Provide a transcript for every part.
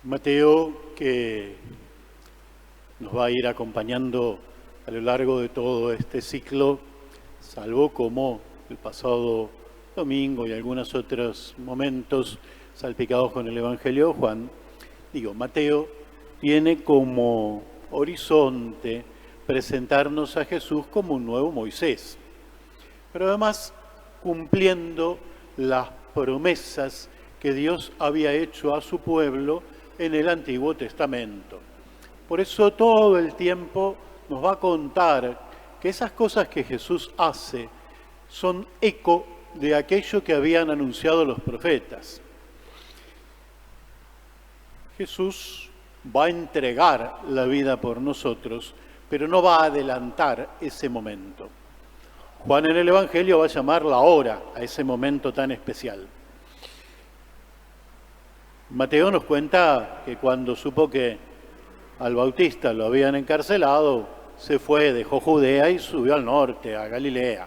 Mateo, que nos va a ir acompañando a lo largo de todo este ciclo, salvo como el pasado domingo y algunos otros momentos salpicados con el Evangelio de Juan. Mateo tiene como horizonte presentarnos a Jesús como un nuevo Moisés, pero además cumpliendo las promesas que Dios había hecho a su pueblo en el Antiguo Testamento. Por eso todo el tiempo nos va a contar que esas cosas que Jesús hace son eco de aquello que habían anunciado los profetas. Jesús va a entregar la vida por nosotros, pero no va a adelantar ese momento. Juan en el Evangelio va a llamar la hora a ese momento tan especial. Mateo nos cuenta que cuando supo que al Bautista lo habían encarcelado, se fue, dejó Judea y subió al norte, a Galilea.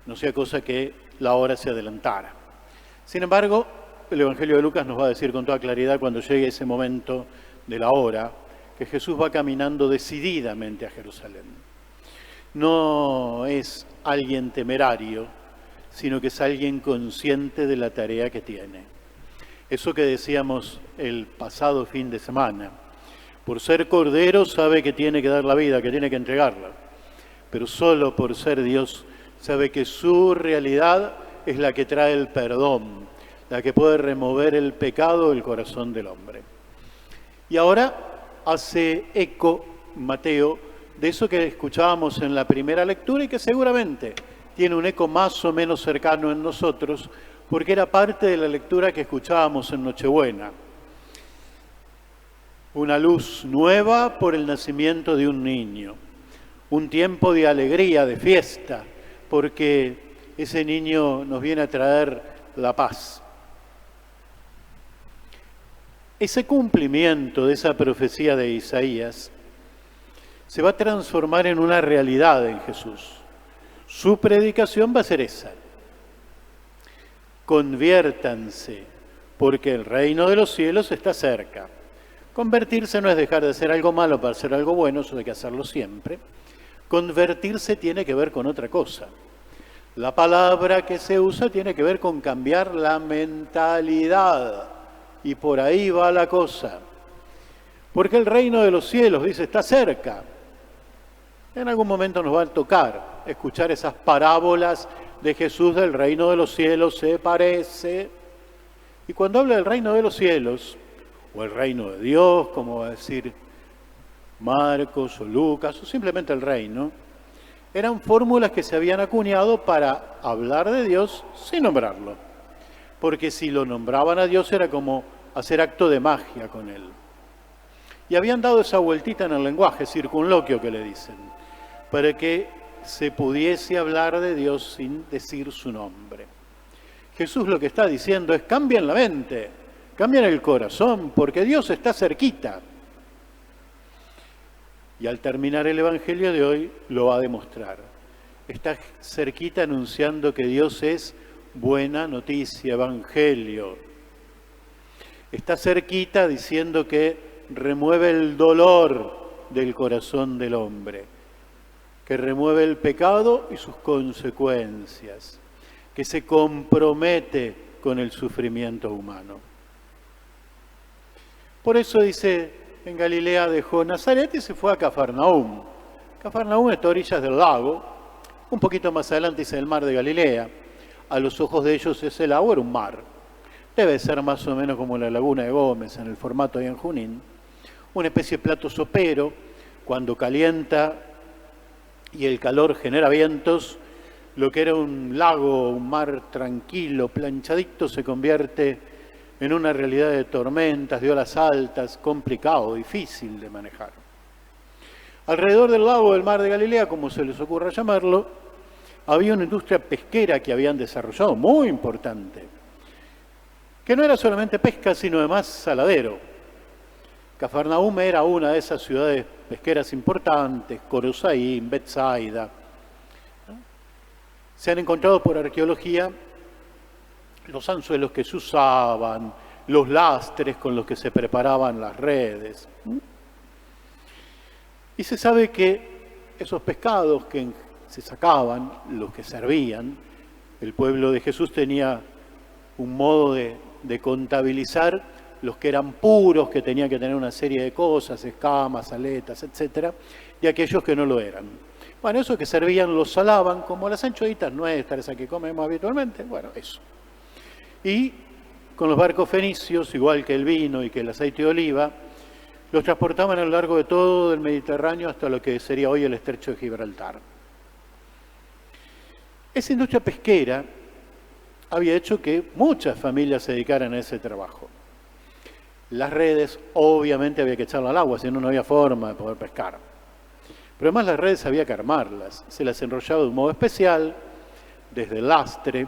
No sea cosa que la hora se adelantara. Sin embargo, el Evangelio de Lucas nos va a decir con toda claridad cuando llegue ese momento de la hora, que Jesús va caminando decididamente a Jerusalén. No es alguien temerario, sino que es alguien consciente de la tarea que tiene. Eso que decíamos el pasado fin de semana. Por ser cordero sabe que tiene que dar la vida, que tiene que entregarla. Pero solo por ser Dios sabe que su realidad es la que trae el perdón, la que puede remover el pecado del corazón del hombre. Y ahora hace eco Mateo de eso que escuchábamos en la primera lectura y que seguramente tiene un eco más o menos cercano en nosotros, porque era parte de la lectura que escuchábamos en Nochebuena. Una luz nueva por el nacimiento de un niño, un tiempo de alegría, de fiesta, porque ese niño nos viene a traer la paz. Ese cumplimiento de esa profecía de Isaías se va a transformar en una realidad en Jesús. Su predicación va a ser esa. Conviértanse, porque el reino de los cielos está cerca. Convertirse no es dejar de hacer algo malo para hacer algo bueno, eso hay que hacerlo siempre. Convertirse tiene que ver con otra cosa. La palabra que se usa tiene que ver con cambiar la mentalidad. Y por ahí va la cosa. Porque el reino de los cielos, dice, está cerca. En algún momento nos va a tocar escuchar esas parábolas de Jesús del reino de los cielos, se parece. Y cuando habla del reino de los cielos, o el reino de Dios, como va a decir Marcos o Lucas, o simplemente el reino, eran fórmulas que se habían acuñado para hablar de Dios sin nombrarlo. Porque si lo nombraban a Dios era como hacer acto de magia con él. Y habían dado esa vueltita en el lenguaje, circunloquio que le dicen, para que se pudiese hablar de Dios sin decir su nombre. Jesús lo que está diciendo es: cambien la mente, cambien el corazón, porque Dios está cerquita. Y al terminar el Evangelio de hoy lo va a demostrar. Está cerquita anunciando que Dios es buena noticia, Evangelio. Está cerquita diciendo que remueve el dolor del corazón del hombre, que remueve el pecado y sus consecuencias, que se compromete con el sufrimiento humano. Por eso dice, en Galilea dejó Nazaret y se fue a Cafarnaúm. Cafarnaúm está a orillas del lago, un poquito más adelante dice el mar de Galilea. A los ojos de ellos ese lago era un mar. Debe ser más o menos como la laguna de Gómez en el formato de en Junín. Una especie de plato sopero, cuando calienta y el calor genera vientos, lo que era un lago, un mar tranquilo, planchadito, se convierte en una realidad de tormentas, de olas altas, complicado, difícil de manejar. Alrededor del lago del mar de Galilea, como se les ocurra llamarlo, había una industria pesquera que habían desarrollado, muy importante, que no era solamente pesca, sino además saladero. Cafarnaúm era una de esas ciudades pesqueras importantes, Corosaín, Betsaida. Se han encontrado por arqueología los anzuelos que se usaban, los lastres con los que se preparaban las redes. Y se sabe que esos pescados que se sacaban, los que servían, el pueblo de Jesús tenía un modo de contabilizar los que eran puros, que tenían que tener una serie de cosas, escamas, aletas, etcétera, y aquellos que no lo eran. Bueno, esos que servían los salaban, como las anchoitas nuestras, a que comemos habitualmente, bueno, eso. Y con los barcos fenicios, igual que el vino y que el aceite de oliva, los transportaban a lo largo de todo el Mediterráneo hasta lo que sería hoy el estrecho de Gibraltar. Esa industria pesquera había hecho que muchas familias se dedicaran a ese trabajo. Las redes, obviamente, había que echarlas al agua, si no, no había forma de poder pescar. Pero además las redes había que armarlas. Se las enrollaba de un modo especial, desde el lastre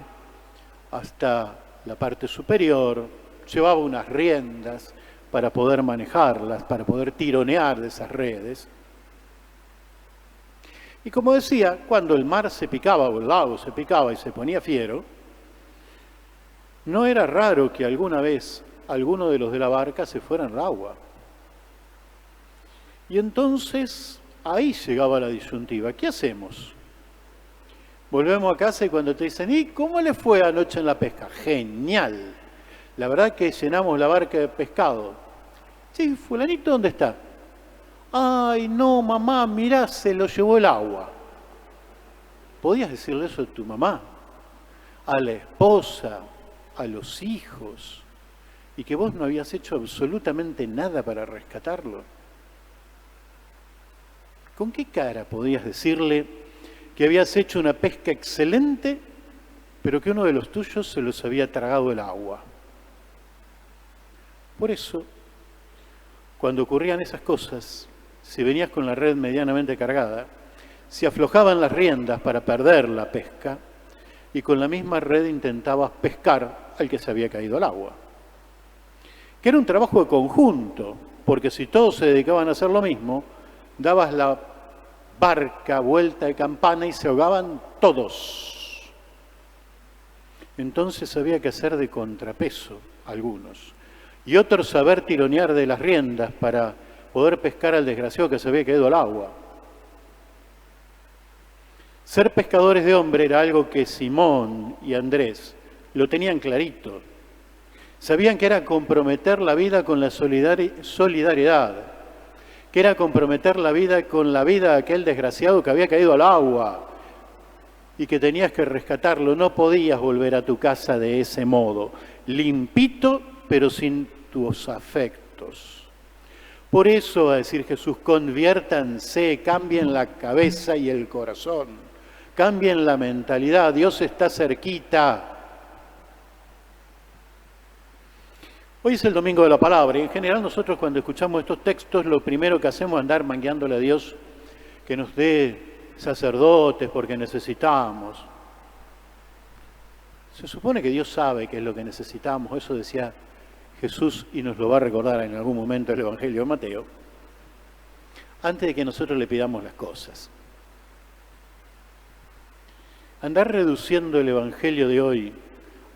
hasta la parte superior, llevaba unas riendas para poder manejarlas, para poder tironear de esas redes. Y como decía, cuando el mar se picaba o el lago se picaba y se ponía fiero, no era raro que alguna vez alguno de los de la barca se fueran al agua. Y entonces ahí llegaba la disyuntiva. ¿Qué hacemos? Volvemos a casa y cuando te dicen, ¿y cómo le fue anoche en la pesca? Genial. La verdad que llenamos la barca de pescado. Sí, fulanito, ¿dónde está? Ay, no, mamá, mirá, se lo llevó el agua. ¿Podías decirle eso a tu mamá? A la esposa, a los hijos, y que vos no habías hecho absolutamente nada para rescatarlo. ¿Con qué cara podías decirle que habías hecho una pesca excelente, pero que uno de los tuyos se los había tragado el agua? Por eso, cuando ocurrían esas cosas, si venías con la red medianamente cargada, se aflojaban las riendas para perder la pesca y con la misma red intentabas pescar al que se había caído al agua. Que era un trabajo de conjunto, porque si todos se dedicaban a hacer lo mismo, dabas la barca vuelta de campana y se ahogaban todos. Entonces había que hacer de contrapeso algunos, y otros saber tironear de las riendas para poder pescar al desgraciado que se había caído al agua. Ser pescadores de hombre era algo que Simón y Andrés lo tenían clarito. Sabían que era comprometer la vida con la solidaridad, que era comprometer la vida con la vida de aquel desgraciado que había caído al agua y que tenías que rescatarlo. No podías volver a tu casa de ese modo, limpito pero sin tus afectos. Por eso va a decir Jesús, conviértanse, cambien la cabeza y el corazón, cambien la mentalidad, Dios está cerquita. Hoy es el Domingo de la Palabra y en general nosotros cuando escuchamos estos textos lo primero que hacemos es andar mangueándole a Dios que nos dé sacerdotes porque necesitamos. Se supone que Dios sabe qué es lo que necesitamos, eso decía Jesús y nos lo va a recordar en algún momento el Evangelio de Mateo, antes de que nosotros le pidamos las cosas. Andar reduciendo el Evangelio de hoy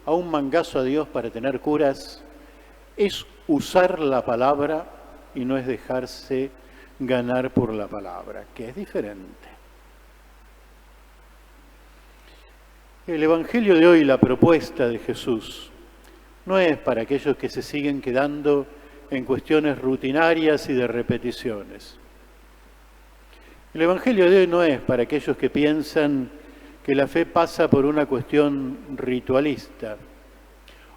a un mangazo a Dios para tener curas es usar la palabra y no es dejarse ganar por la palabra, que es diferente. El Evangelio de hoy, la propuesta de Jesús, no es para aquellos que se siguen quedando en cuestiones rutinarias y de repeticiones. El Evangelio de hoy no es para aquellos que piensan que la fe pasa por una cuestión ritualista,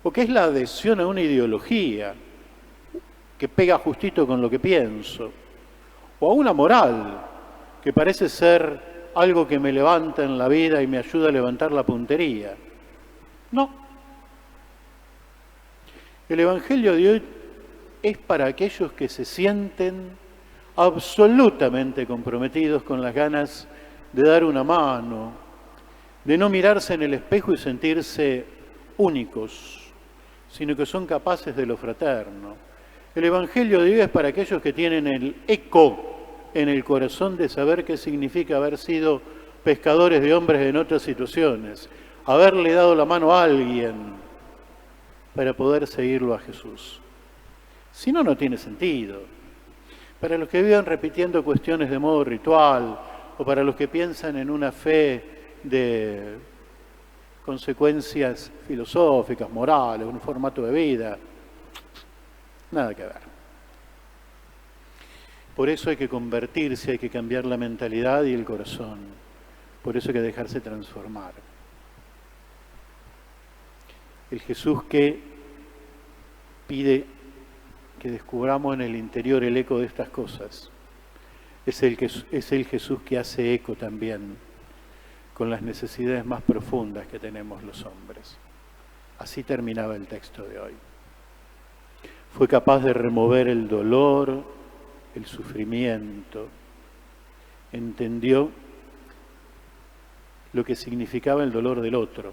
o que es la adhesión a una ideología que pega justito con lo que pienso, o a una moral que parece ser algo que me levanta en la vida y me ayuda a levantar la puntería. No. El Evangelio de hoy es para aquellos que se sienten absolutamente comprometidos con las ganas de dar una mano, de no mirarse en el espejo y sentirse únicos, sino que son capaces de lo fraterno. El Evangelio de hoy es para aquellos que tienen el eco en el corazón de saber qué significa haber sido pescadores de hombres en otras situaciones, haberle dado la mano a alguien, para poder seguirlo a Jesús. Si no, no tiene sentido. Para los que vivan repitiendo cuestiones de modo ritual, o para los que piensan en una fe de consecuencias filosóficas, morales, un formato de vida, nada que ver. Por eso hay que convertirse, hay que cambiar la mentalidad y el corazón. Por eso hay que dejarse transformar. El Jesús que pide que descubramos en el interior el eco de estas cosas es el Jesús que hace eco también con las necesidades más profundas que tenemos los hombres. Así terminaba el texto de hoy. Fue capaz de remover el dolor, el sufrimiento, entendió lo que significaba el dolor del otro.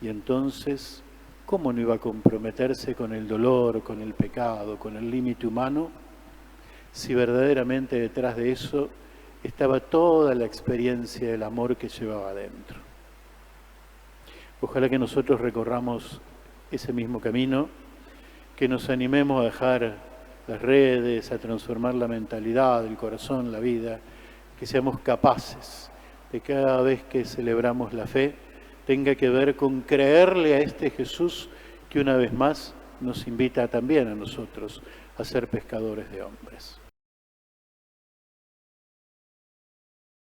Y entonces, ¿cómo no iba a comprometerse con el dolor, con el pecado, con el límite humano, si verdaderamente detrás de eso estaba toda la experiencia del amor que llevaba adentro? Ojalá que nosotros recorramos ese mismo camino, que nos animemos a dejar las redes, a transformar la mentalidad, el corazón, la vida, que seamos capaces de cada vez que celebramos la fe tenga que ver con creerle a este Jesús que una vez más nos invita también a nosotros a ser pescadores de hombres.